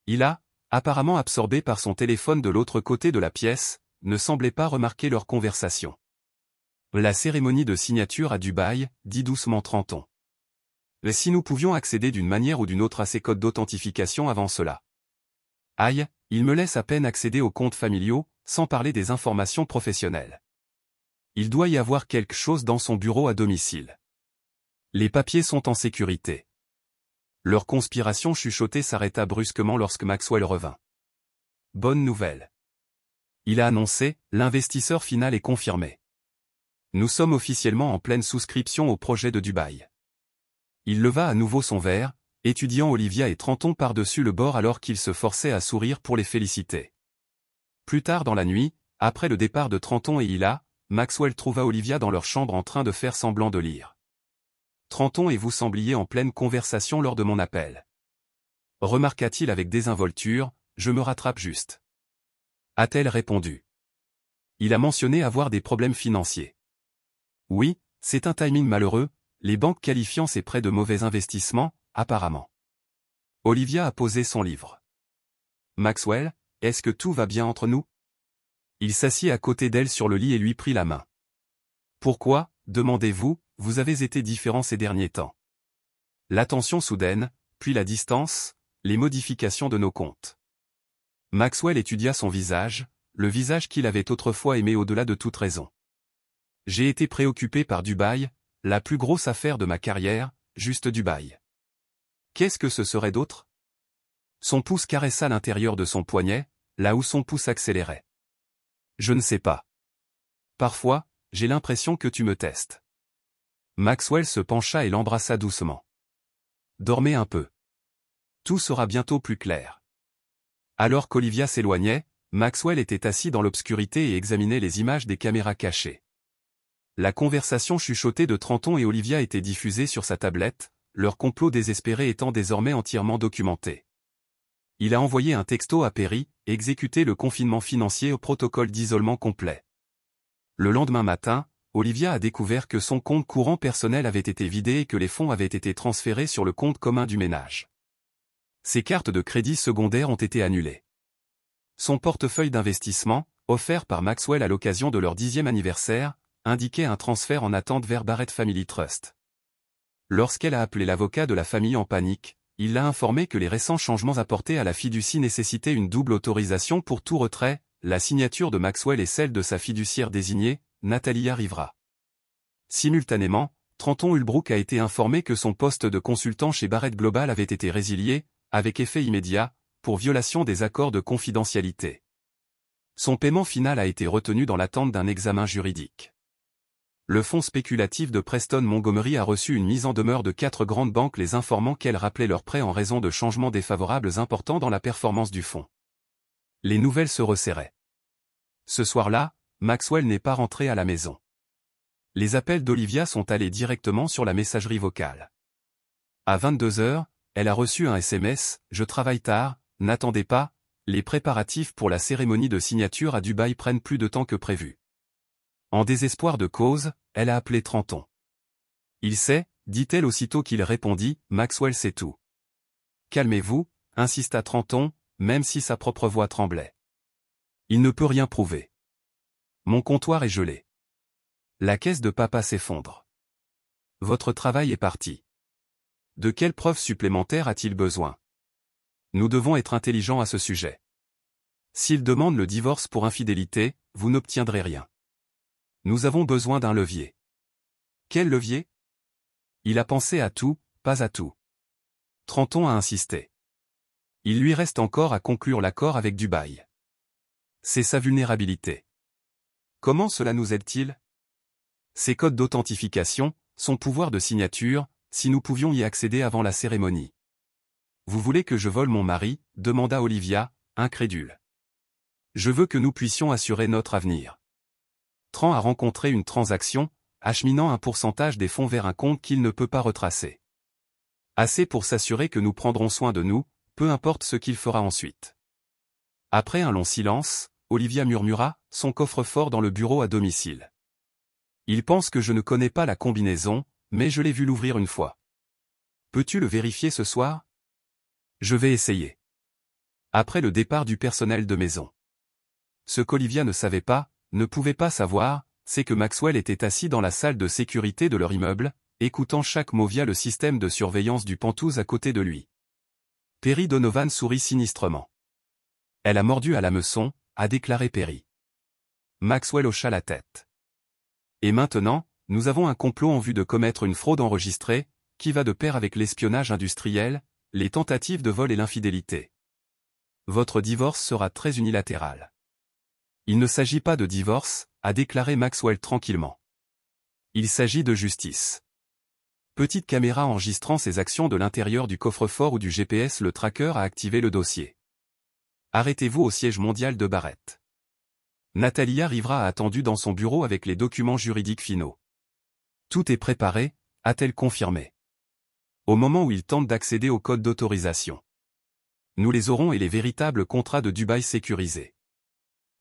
Il a, apparemment absorbé par son téléphone de l'autre côté de la pièce, ne semblait pas remarquer leur conversation. La cérémonie de signature à Dubaï, dit doucement Trenton. Si nous pouvions accéder d'une manière ou d'une autre à ces codes d'authentification avant cela. Aïe, il me laisse à peine accéder aux comptes familiaux, sans parler des informations professionnelles. Il doit y avoir quelque chose dans son bureau à domicile. Les papiers sont en sécurité. Leur conspiration chuchotée s'arrêta brusquement lorsque Maxwell revint. Bonne nouvelle. Il a annoncé, l'investisseur final est confirmé. Nous sommes officiellement en pleine souscription au projet de Dubaï. Il leva à nouveau son verre, étudiant Olivia et Trenton par-dessus le bord alors qu'il se forçait à sourire pour les féliciter. Plus tard dans la nuit, après le départ de Trenton et Ila, Maxwell trouva Olivia dans leur chambre en train de faire semblant de lire. Trenton et vous sembliez en pleine conversation lors de mon appel. Remarqua-t-il avec désinvolture, je me rattrape juste. A-t-elle répondu. Il a mentionné avoir des problèmes financiers. Oui, c'est un timing malheureux, les banques qualifiant ces prêts de mauvais investissements, apparemment. Olivia a posé son livre. Maxwell, est-ce que tout va bien entre nous ? Il s'assit à côté d'elle sur le lit et lui prit la main. Pourquoi, demandez-vous, vous avez été différents ces derniers temps ? L'attention soudaine, puis la distance, les modifications de nos comptes. Maxwell étudia son visage, le visage qu'il avait autrefois aimé au-delà de toute raison. J'ai été préoccupé par Dubaï, la plus grosse affaire de ma carrière, juste Dubaï. Qu'est-ce que ce serait d'autre? Son pouce caressa l'intérieur de son poignet, là où son pouce accélérait. Je ne sais pas. Parfois, j'ai l'impression que tu me testes. Maxwell se pencha et l'embrassa doucement. Dormez un peu. Tout sera bientôt plus clair. Alors qu'Olivia s'éloignait, Maxwell était assis dans l'obscurité et examinait les images des caméras cachées. La conversation chuchotée de Trenton et Olivia était diffusée sur sa tablette, leur complot désespéré étant désormais entièrement documenté. Il a envoyé un texto à Perry, exécuté le confinement financier au protocole d'isolement complet. Le lendemain matin, Olivia a découvert que son compte courant personnel avait été vidé et que les fonds avaient été transférés sur le compte commun du ménage. Ses cartes de crédit secondaires ont été annulées. Son portefeuille d'investissement, offert par Maxwell à l'occasion de leur 10e anniversaire, indiquait un transfert en attente vers Barrett Family Trust. Lorsqu'elle a appelé l'avocat de la famille en panique, il l'a informé que les récents changements apportés à la fiducie nécessitaient une double autorisation pour tout retrait, la signature de Maxwell et celle de sa fiduciaire désignée, Natalia Rivera. Simultanément, Trenton Ulbrook a été informé que son poste de consultant chez Barrett Global avait été résilié, avec effet immédiat, pour violation des accords de confidentialité. Son paiement final a été retenu dans l'attente d'un examen juridique. Le fonds spéculatif de Preston Montgomery a reçu une mise en demeure de 4 grandes banques les informant qu'elles rappelaient leurs prêts en raison de changements défavorables importants dans la performance du fonds. Les nouvelles se resserraient. Ce soir-là, Maxwell n'est pas rentré à la maison. Les appels d'Olivia sont allés directement sur la messagerie vocale. À 22h, elle a reçu un SMS, « Je travaille tard, n'attendez pas, les préparatifs pour la cérémonie de signature à Dubaï prennent plus de temps que prévu. » En désespoir de cause, elle a appelé Trenton. Il sait, dit-elle aussitôt qu'il répondit, Maxwell sait tout. Calmez-vous, insista Trenton, même si sa propre voix tremblait. Il ne peut rien prouver. Mon comptoir est gelé. La caisse de papa s'effondre. Votre travail est parti. De quelles preuves supplémentaires a-t-il besoin? Nous devons être intelligents à ce sujet. S'il demande le divorce pour infidélité, vous n'obtiendrez rien. Nous avons besoin d'un levier. Quel levier? Il a pensé à tout, pas à tout. Trenton a insisté. Il lui reste encore à conclure l'accord avec Dubaï. C'est sa vulnérabilité. Comment cela nous aide-t-il? Ses codes d'authentification, son pouvoir de signature, si nous pouvions y accéder avant la cérémonie. Vous voulez que je vole mon mari? Demanda Olivia, incrédule. Je veux que nous puissions assurer notre avenir. Tran a rencontré une transaction, acheminant un pourcentage des fonds vers un compte qu'il ne peut pas retracer. Assez pour s'assurer que nous prendrons soin de nous, peu importe ce qu'il fera ensuite. Après un long silence, Olivia murmura, son coffre-fort dans le bureau à domicile. Il pense que je ne connais pas la combinaison, mais je l'ai vu l'ouvrir une fois. Peux-tu le vérifier ce soir? Je vais essayer. Après le départ du personnel de maison. Ce qu'Olivia ne savait pas, ne pouvait pas savoir, c'est que Maxwell était assis dans la salle de sécurité de leur immeuble, écoutant chaque mot via le système de surveillance du Pentouse à côté de lui. Perry Donovan sourit sinistrement. Elle a mordu à l'hameçon, a déclaré Perry. Maxwell hocha la tête. Et maintenant, nous avons un complot en vue de commettre une fraude enregistrée, qui va de pair avec l'espionnage industriel, les tentatives de vol et l'infidélité. Votre divorce sera très unilatéral. Il ne s'agit pas de divorce, a déclaré Maxwell tranquillement. Il s'agit de justice. Petite caméra enregistrant ses actions de l'intérieur du coffre-fort ou du GPS, le tracker a activé le dossier. Arrêtez-vous au siège mondial de Barrett. Natalia Rivera a attendu dans son bureau avec les documents juridiques finaux. Tout est préparé, a-t-elle confirmé. Au moment où il tente d'accéder au code d'autorisation. Nous les aurons et les véritables contrats de Dubaï sécurisés.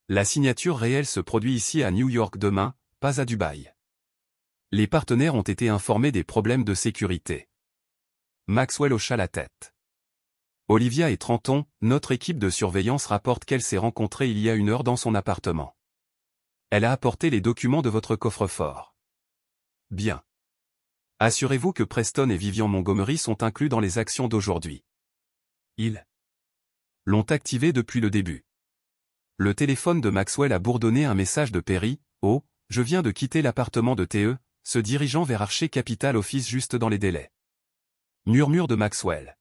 La signature réelle se produit ici à New York demain, pas à Dubaï. Les partenaires ont été informés des problèmes de sécurité. Maxwell hocha la tête. Olivia et Trenton, notre équipe de surveillance rapporte qu'elle s'est rencontrée il y a 1 heure dans son appartement. Elle a apporté les documents de votre coffre-fort. Bien. Assurez-vous que Preston et Vivian Montgomery sont inclus dans les actions d'aujourd'hui. Ils l'ont activé depuis le début. le téléphone de Maxwell a bourdonné un message de Perry. « Oh, je viens de quitter l'appartement de TE, se dirigeant vers Archer Capital Office juste dans les délais. » Murmure de Maxwell.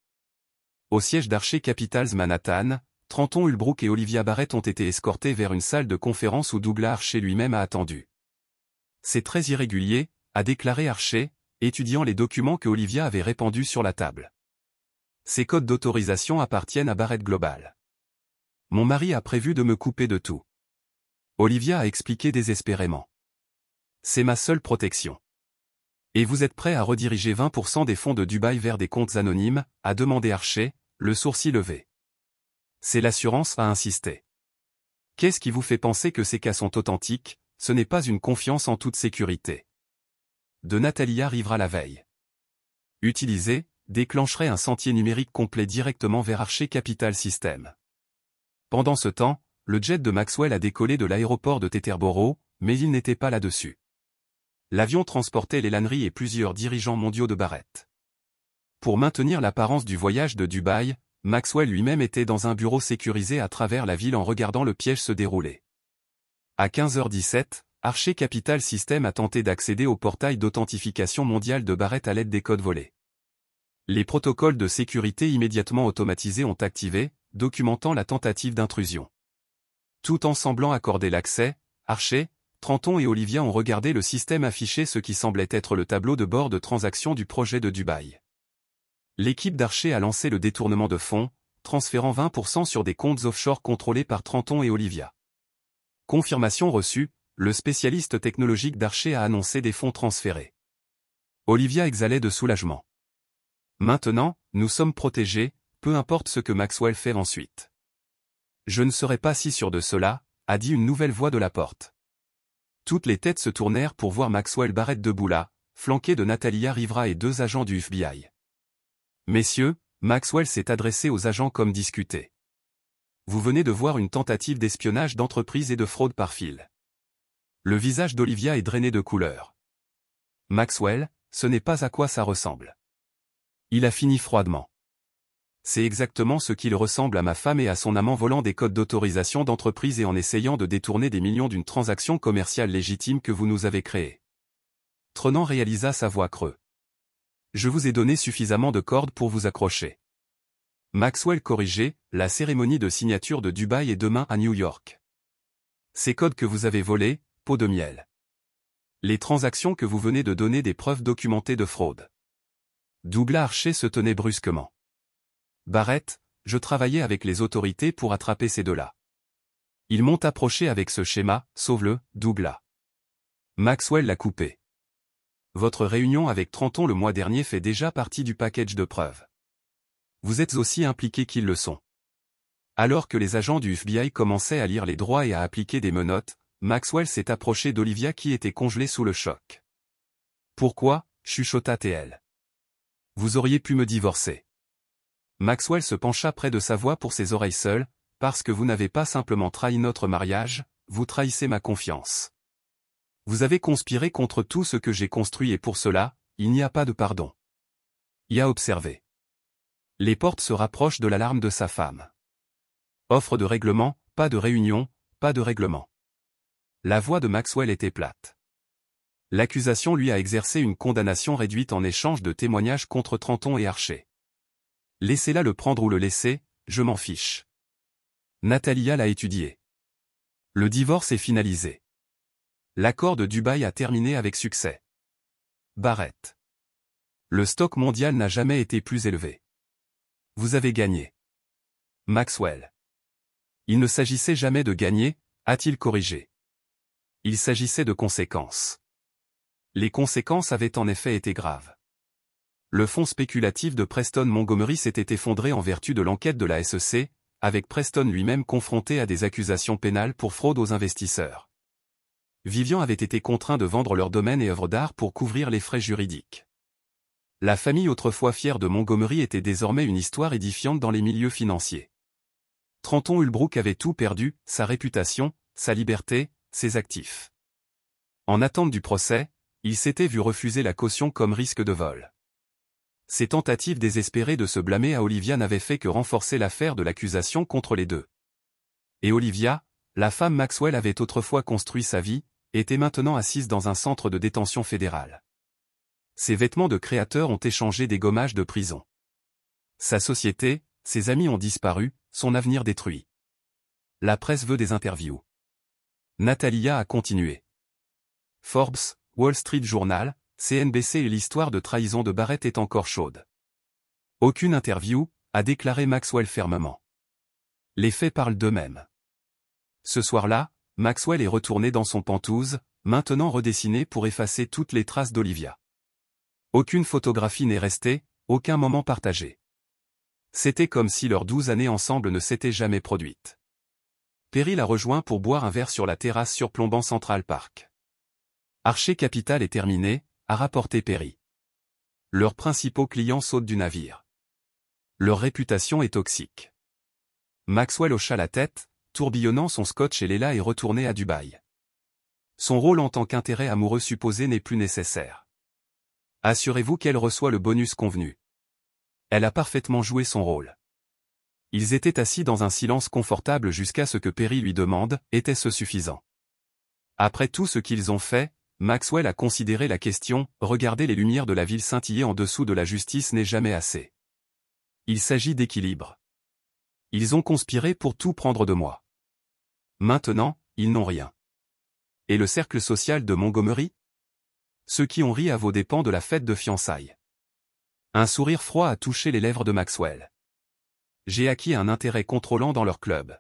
Au siège d'Archer Capital's Manhattan, Trenton Ulbrook et Olivia Barrett ont été escortés vers une salle de conférence où Douglas Archer lui-même a attendu. « C'est très irrégulier », a déclaré Archer, étudiant les documents que Olivia avait répandus sur la table. « Ces codes d'autorisation appartiennent à Barrett Global. Mon mari a prévu de me couper de tout. » Olivia a expliqué désespérément. « C'est ma seule protection. » « Et vous êtes prêt à rediriger 20% des fonds de Dubaï vers des comptes anonymes ?» a demandé Archer, le sourcil levé. « C'est l'assurance » a insisté. « Qu'est-ce qui vous fait penser que ces cas sont authentiques? Ce n'est pas une confiance en toute sécurité. » De Natalia arrivera la veille. Utiliser, déclencherait un sentier numérique complet directement vers Archer Capital System. Pendant ce temps, le jet de Maxwell a décollé de l'aéroport de Teterboro, mais il n'était pas là-dessus. L'avion transportait Leland Rie et plusieurs dirigeants mondiaux de Barrett. Pour maintenir l'apparence du voyage de Dubaï, Maxwell lui-même était dans un bureau sécurisé à travers la ville en regardant le piège se dérouler. À 15h17, Archer Capital System a tenté d'accéder au portail d'authentification mondiale de Barrett à l'aide des codes volés. Les protocoles de sécurité immédiatement automatisés ont activé, documentant la tentative d'intrusion. Tout en semblant accorder l'accès, Archer, Trenton et Olivia ont regardé le système afficher ce qui semblait être le tableau de bord de transaction du projet de Dubaï. L'équipe d'Archer a lancé le détournement de fonds, transférant 20% sur des comptes offshore contrôlés par Trenton et Olivia. Confirmation reçue, le spécialiste technologique d'Archer a annoncé des fonds transférés. Olivia exhalait de soulagement. Maintenant, nous sommes protégés, peu importe ce que Maxwell fait ensuite. Je ne serais pas si sûr de cela, a dit une nouvelle voix de la porte. Toutes les têtes se tournèrent pour voir Maxwell Barrett debout là, flanqué de Natalia Rivera et 2 agents du FBI. Messieurs, Maxwell s'est adressé aux agents comme discuté. Vous venez de voir une tentative d'espionnage d'entreprise et de fraude par fil. Le visage d'Olivia est drainé de couleur. Maxwell, ce n'est pas à quoi ça ressemble. Il a fini froidement. C'est exactement ce qu'il ressemble à ma femme et à son amant volant des codes d'autorisation d'entreprise et en essayant de détourner des millions d'une transaction commerciale légitime que vous nous avez créée. Trenton réalisa sa voix creux. Je vous ai donné suffisamment de cordes pour vous accrocher. Maxwell corrigeait, la cérémonie de signature de Dubaï est demain à New York. Ces codes que vous avez volés, pot de miel. Les transactions que vous venez de donner des preuves documentées de fraude. Douglas Archer se tenait brusquement. Barrett, je travaillais avec les autorités pour attraper ces deux-là. Ils m'ont approché avec ce schéma, sauve-le, Douglas. Maxwell l'a coupé. Votre réunion avec Trenton le mois dernier fait déjà partie du package de preuves. Vous êtes aussi impliqués qu'ils le sont. Alors que les agents du FBI commençaient à lire les droits et à appliquer des menottes, Maxwell s'est approché d'Olivia qui était congelée sous le choc. Pourquoi, chuchota-t-elle. Vous auriez pu me divorcer. Maxwell se pencha près de sa voix pour ses oreilles seules, parce que vous n'avez pas simplement trahi notre mariage, vous trahissez ma confiance. Vous avez conspiré contre tout ce que j'ai construit et pour cela, il n'y a pas de pardon. Y a observé. Les portes se rapprochent de l'alarme de sa femme. Offre de règlement, pas de réunion, pas de règlement. La voix de Maxwell était plate. L'accusation lui a exercé une condamnation réduite en échange de témoignages contre Trenton et Archer. Laissez-la le prendre ou le laisser, je m'en fiche. Natalia l'a étudié. Le divorce est finalisé. L'accord de Dubaï a terminé avec succès. Barrett. Le stock mondial n'a jamais été plus élevé. Vous avez gagné. Maxwell. Il ne s'agissait jamais de gagner, a-t-il corrigé. Il s'agissait de conséquences. Les conséquences avaient en effet été graves. Le fonds spéculatif de Preston Montgomery s'était effondré en vertu de l'enquête de la SEC, avec Preston lui-même confronté à des accusations pénales pour fraude aux investisseurs. Vivian avait été contraint de vendre leurs domaines et œuvres d'art pour couvrir les frais juridiques. La famille autrefois fière de Montgomery était désormais une histoire édifiante dans les milieux financiers. Trenton Ulbrook avait tout perdu, sa réputation, sa liberté, ses actifs. En attente du procès, il s'était vu refuser la caution comme risque de vol. Ces tentatives désespérées de se blâmer à Olivia n'avaient fait que renforcer l'affaire de l'accusation contre les deux. Et Olivia, la femme Maxwell avait autrefois construit sa vie, et était maintenant assise dans un centre de détention fédéral. Ses vêtements de créateur ont échangé des gommages de prison. Sa société, ses amis ont disparu, son avenir détruit. La presse veut des interviews. Natalia a continué. Forbes, Wall Street Journal, CNBC et l'histoire de trahison de Barrett est encore chaude. Aucune interview, a déclaré Maxwell fermement. Les faits parlent d'eux-mêmes. Ce soir-là, Maxwell est retourné dans son penthouse, maintenant redessiné pour effacer toutes les traces d'Olivia. Aucune photographie n'est restée, aucun moment partagé. C'était comme si leurs 12 années ensemble ne s'étaient jamais produites. Perry l'a rejoint pour boire un verre sur la terrasse surplombant Central Park. Archer Capital est terminé, a rapporté Perry. Leurs principaux clients sautent du navire. Leur réputation est toxique. Maxwell hocha la tête, tourbillonnant son scotch et Leila est retournée à Dubaï. Son rôle en tant qu'intérêt amoureux supposé n'est plus nécessaire. Assurez-vous qu'elle reçoit le bonus convenu. Elle a parfaitement joué son rôle. Ils étaient assis dans un silence confortable jusqu'à ce que Perry lui demande, était-ce suffisant? Après tout ce qu'ils ont fait, Maxwell a considéré la question, regarder les lumières de la ville scintiller en dessous de la justice n'est jamais assez. Il s'agit d'équilibre. Ils ont conspiré pour tout prendre de moi. Maintenant, ils n'ont rien. Et le cercle social de Montgomery? Ceux qui ont ri à vos dépens de la fête de fiançailles. Un sourire froid a touché les lèvres de Maxwell. J'ai acquis un intérêt contrôlant dans leur club.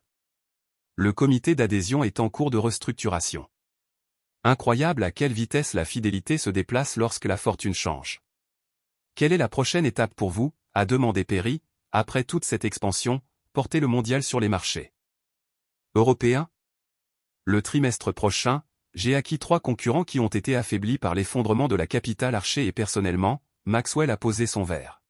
Le comité d'adhésion est en cours de restructuration. Incroyable à quelle vitesse la fidélité se déplace lorsque la fortune change. Quelle est la prochaine étape pour vous, a demandé Perry, après toute cette expansion, porter le mondial sur les marchés européens? Le trimestre prochain, j'ai acquis 3 concurrents qui ont été affaiblis par l'effondrement de la capitale Archer et personnellement, Maxwell a posé son verre.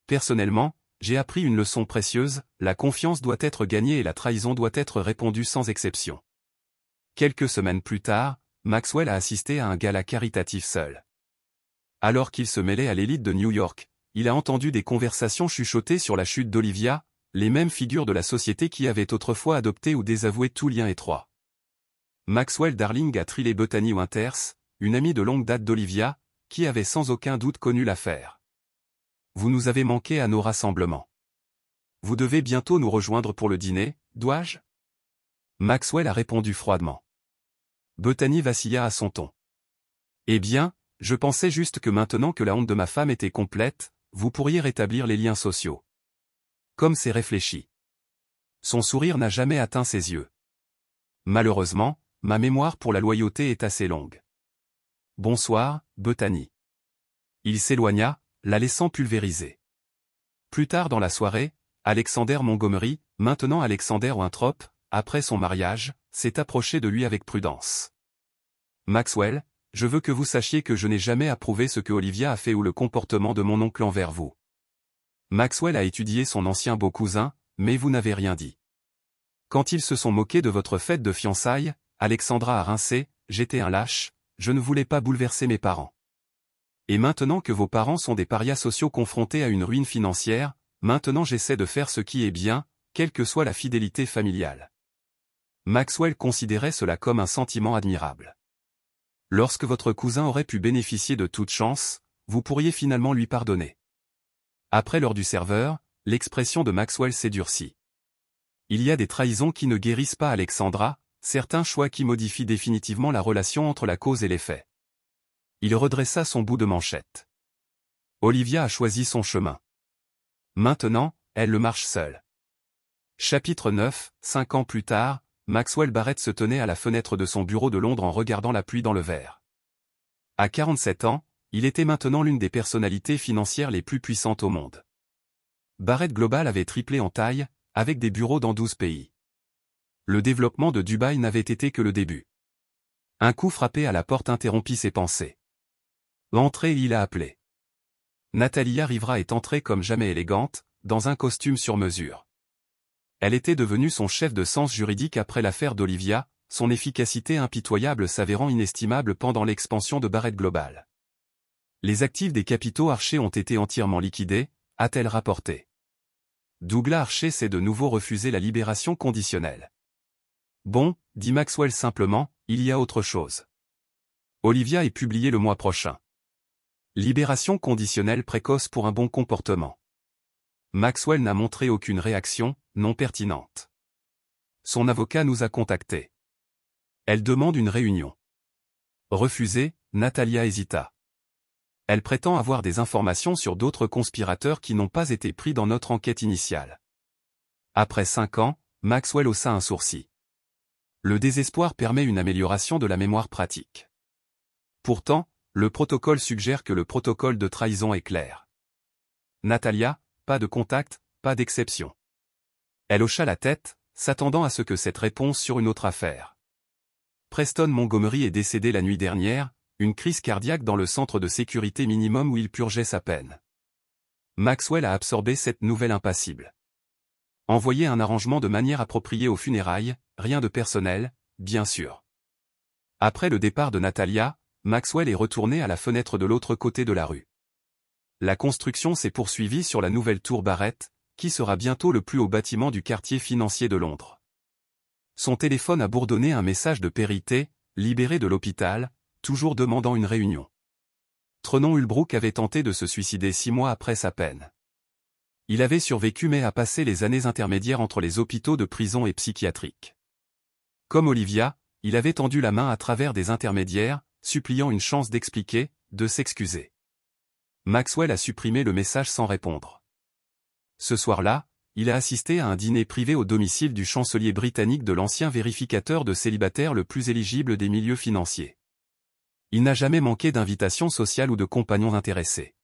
Personnellement, j'ai appris une leçon précieuse, la confiance doit être gagnée et la trahison doit être répondue sans exception. Quelques semaines plus tard, Maxwell a assisté à un gala caritatif seul. Alors qu'il se mêlait à l'élite de New York, il a entendu des conversations chuchotées sur la chute d'Olivia, les mêmes figures de la société qui avaient autrefois adopté ou désavoué tout lien étroit. Maxwell Darling a trilé Bethany Winters, une amie de longue date d'Olivia, qui avait sans aucun doute connu l'affaire. Vous nous avez manqué à nos rassemblements. Vous devez bientôt nous rejoindre pour le dîner, dois-je? Maxwell a répondu froidement. Bethany vacilla à son ton. Eh bien, je pensais juste que maintenant que la honte de ma femme était complète, vous pourriez rétablir les liens sociaux. Comme c'est réfléchi. Son sourire n'a jamais atteint ses yeux. Malheureusement, ma mémoire pour la loyauté est assez longue. Bonsoir, Bethany. Il s'éloigna, la laissant pulvérisée. Plus tard dans la soirée, Alexander Montgomery, maintenant Alexander Winthrop, après son mariage, s'est approché de lui avec prudence. Maxwell, je veux que vous sachiez que je n'ai jamais approuvé ce que Olivia a fait ou le comportement de mon oncle envers vous. Maxwell a étudié son ancien beau-cousin, mais vous n'avez rien dit. Quand ils se sont moqués de votre fête de fiançailles, Alexandra a rincé, j'étais un lâche, je ne voulais pas bouleverser mes parents. Et maintenant que vos parents sont des parias sociaux confrontés à une ruine financière, maintenant j'essaie de faire ce qui est bien, quelle que soit la fidélité familiale. Maxwell considérait cela comme un sentiment admirable. Lorsque votre cousin aurait pu bénéficier de toute chance, vous pourriez finalement lui pardonner. Après l'heure du serveur, l'expression de Maxwell s'est durcie. Il y a des trahisons qui ne guérissent pas Alexandra, certains choix qui modifient définitivement la relation entre la cause et les faits. Il redressa son bout de manchette. Olivia a choisi son chemin. Maintenant, elle le marche seule. Chapitre 9, 5 ans plus tard, Maxwell Barrett se tenait à la fenêtre de son bureau de Londres en regardant la pluie dans le verre. À 47 ans, il était maintenant l'une des personnalités financières les plus puissantes au monde. Barrett Global avait triplé en taille, avec des bureaux dans 12 pays. Le développement de Dubaï n'avait été que le début. Un coup frappé à la porte interrompit ses pensées. L'entrée, il a appelé. Natalia Rivera est entrée comme jamais élégante, dans un costume sur mesure. Elle était devenue son chef de sens juridique après l'affaire d'Olivia, son efficacité impitoyable s'avérant inestimable pendant l'expansion de Barrett Global. Les actifs des capitaux Archer ont été entièrement liquidés, a-t-elle rapporté. Douglas Archer s'est de nouveau refusé la libération conditionnelle. Bon, dit Maxwell simplement, il y a autre chose. Olivia est publiée le mois prochain. Libération conditionnelle précoce pour un bon comportement. Maxwell n'a montré aucune réaction, non pertinente. Son avocat nous a contactés. Elle demande une réunion. Refusée, Natalia hésita. Elle prétend avoir des informations sur d'autres conspirateurs qui n'ont pas été pris dans notre enquête initiale. Après 5 ans, Maxwell haussa un sourcil. Le désespoir permet une amélioration de la mémoire pratique. Pourtant, le protocole suggère que le protocole de trahison est clair. Natalia, pas de contact, pas d'exception. Elle hocha la tête, s'attendant à ce que cette réponse sur une autre affaire. Preston Montgomery est décédé la nuit dernière, une crise cardiaque dans le centre de sécurité minimum où il purgeait sa peine. Maxwell a absorbé cette nouvelle impassible. Envoyer un arrangement de manière appropriée aux funérailles, rien de personnel, bien sûr. Après le départ de Natalia, Maxwell est retourné à la fenêtre de l'autre côté de la rue. La construction s'est poursuivie sur la nouvelle tour Barrett, qui sera bientôt le plus haut bâtiment du quartier financier de Londres. Son téléphone a bourdonné un message de Périté, libéré de l'hôpital, toujours demandant une réunion. Trenon Ulbrook avait tenté de se suicider 6 mois après sa peine. Il avait survécu mais a passé les années intermédiaires entre les hôpitaux de prison et psychiatriques. Comme Olivia, il avait tendu la main à travers des intermédiaires, suppliant une chance d'expliquer, de s'excuser. Maxwell a supprimé le message sans répondre. Ce soir-là, il a assisté à un dîner privé au domicile du chancelier britannique de l'ancien vérificateur de célibataire le plus éligible des milieux financiers. Il n'a jamais manqué d'invitations sociales ou de compagnons intéressés.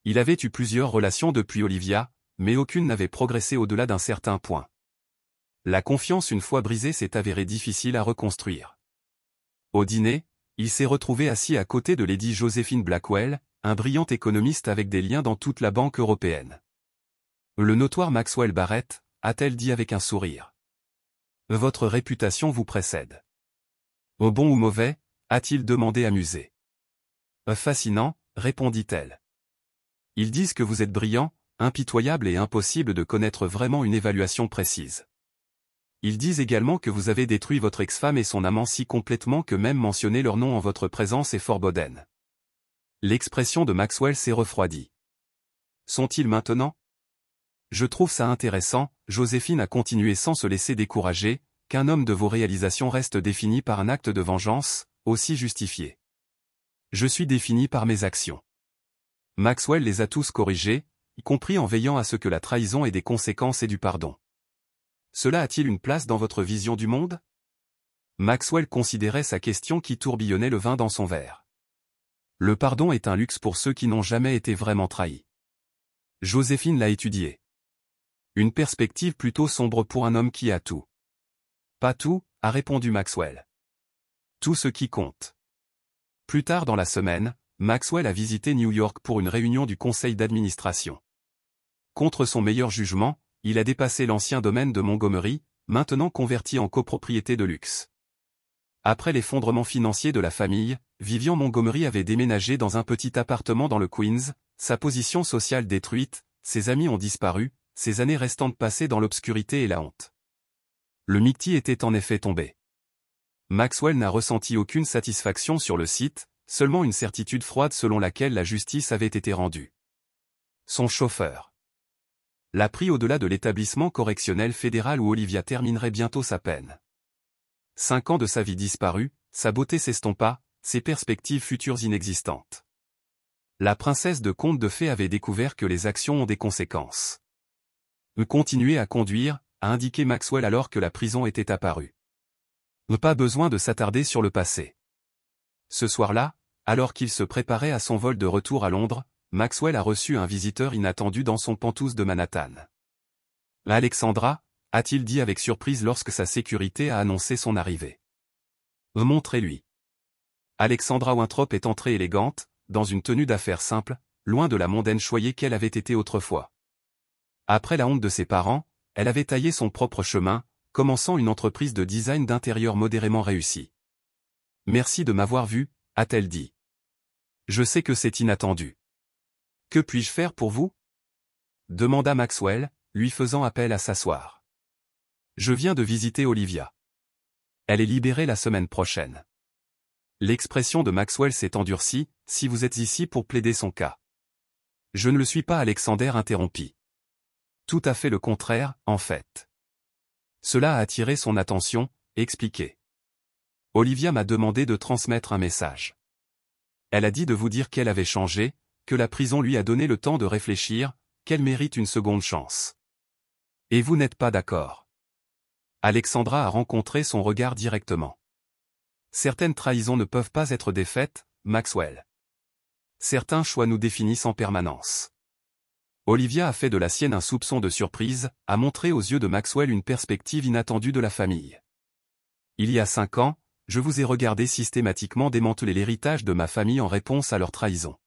Il avait eu plusieurs relations depuis Olivia, mais aucune n'avait progressé au-delà d'un certain point. La confiance une fois brisée s'est avérée difficile à reconstruire. Au dîner, il s'est retrouvé assis à côté de Lady Joséphine Blackwell, un brillant économiste avec des liens dans toute la banque européenne. Le notoire Maxwell Barrett, a-t-elle dit avec un sourire. Votre réputation vous précède. Au bon ou mauvais, a-t-il demandé amusé. Fascinant, répondit-elle. Ils disent que vous êtes brillant, impitoyable et impossible de connaître vraiment une évaluation précise. Ils disent également que vous avez détruit votre ex-femme et son amant si complètement que même mentionner leur nom en votre présence est forbodène. L'expression de Maxwell s'est refroidie. Sont-ils maintenant? Je trouve ça intéressant, Joséphine a continué sans se laisser décourager, qu'un homme de vos réalisations reste défini par un acte de vengeance, aussi justifié. Je suis défini par mes actions. Maxwell les a tous corrigés, y compris en veillant à ce que la trahison ait des conséquences et du pardon. Cela a-t-il une place dans votre vision du monde? Maxwell considérait sa question qui tourbillonnait le vin dans son verre. Le pardon est un luxe pour ceux qui n'ont jamais été vraiment trahis. Joséphine l'a étudié. Une perspective plutôt sombre pour un homme qui a tout. Pas tout, a répondu Maxwell. Tout ce qui compte. Plus tard dans la semaine, Maxwell a visité New York pour une réunion du conseil d'administration. Contre son meilleur jugement, il a dépassé l'ancien domaine de Montgomery, maintenant converti en copropriété de luxe. Après l'effondrement financier de la famille, Vivian Montgomery avait déménagé dans un petit appartement dans le Queens, sa position sociale détruite, ses amis ont disparu, ses années restantes passées dans l'obscurité et la honte. Le Mickey était en effet tombé. Maxwell n'a ressenti aucune satisfaction sur le site, seulement une certitude froide selon laquelle la justice avait été rendue. Son chauffeur l'a pris au-delà de l'établissement correctionnel fédéral où Olivia terminerait bientôt sa peine. 5 ans de sa vie disparus, sa beauté s'estompa, ses perspectives futures inexistantes. La princesse de conte de fées avait découvert que les actions ont des conséquences. Continuer à conduire, a indiqué Maxwell alors que la prison était apparue. Pas besoin de s'attarder sur le passé. Ce soir-là, alors qu'il se préparait à son vol de retour à Londres, Maxwell a reçu un visiteur inattendu dans son penthouse de Manhattan. Alexandra, a-t-il dit avec surprise lorsque sa sécurité a annoncé son arrivée. Montrez-lui. Alexandra Winthrop est entrée élégante, dans une tenue d'affaires simple, loin de la mondaine choyée qu'elle avait été autrefois. Après la honte de ses parents, elle avait taillé son propre chemin, commençant une entreprise de design d'intérieur modérément réussie. Merci de m'avoir vu, a-t-elle dit. Je sais que c'est inattendu. Que puis-je faire pour vous? Demanda Maxwell, lui faisant appel à s'asseoir. Je viens de visiter Olivia. Elle est libérée la semaine prochaine. L'expression de Maxwell s'est endurcie, si vous êtes ici pour plaider son cas. Je ne le suis pas, Alexander interrompit. Tout à fait le contraire, en fait. Cela a attiré son attention, expliqué. Olivia m'a demandé de transmettre un message. Elle a dit de vous dire qu'elle avait changé, que la prison lui a donné le temps de réfléchir, qu'elle mérite une seconde chance. Et vous n'êtes pas d'accord. Alexandra a rencontré son regard directement. Certaines trahisons ne peuvent pas être défaites, Maxwell. Certains choix nous définissent en permanence. Olivia a fait de la sienne un soupçon de surprise, a montré aux yeux de Maxwell une perspective inattendue de la famille. Il y a 5 ans, je vous ai regardé systématiquement démanteler l'héritage de ma famille en réponse à leur trahison.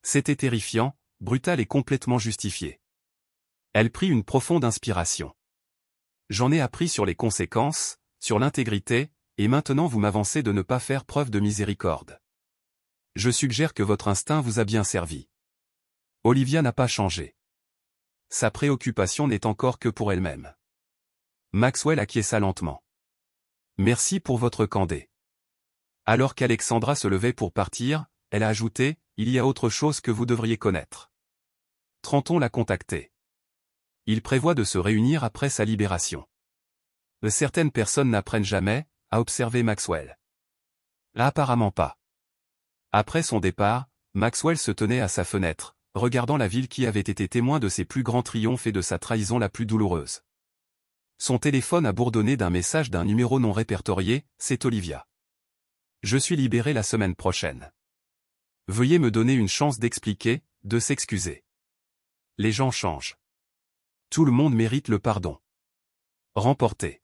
C'était terrifiant, brutal et complètement justifié. Elle prit une profonde inspiration. J'en ai appris sur les conséquences, sur l'intégrité, et maintenant vous m'avancez de ne pas faire preuve de miséricorde. Je suggère que votre instinct vous a bien servi. Olivia n'a pas changé. Sa préoccupation n'est encore que pour elle-même. Maxwell acquiesça lentement. Merci pour votre candé. Alors qu'Alexandra se levait pour partir, elle a ajouté, il y a autre chose que vous devriez connaître. Trenton l'a contacté. Il prévoit de se réunir après sa libération. Certaines personnes n'apprennent jamais, a observé Maxwell. Là apparemment pas. Après son départ, Maxwell se tenait à sa fenêtre, regardant la ville qui avait été témoin de ses plus grands triomphes et de sa trahison la plus douloureuse. Son téléphone a bourdonné d'un message d'un numéro non répertorié, c'est Olivia. Je suis libéré la semaine prochaine. Veuillez me donner une chance d'expliquer, de s'excuser. Les gens changent. Tout le monde mérite le pardon. Remporté.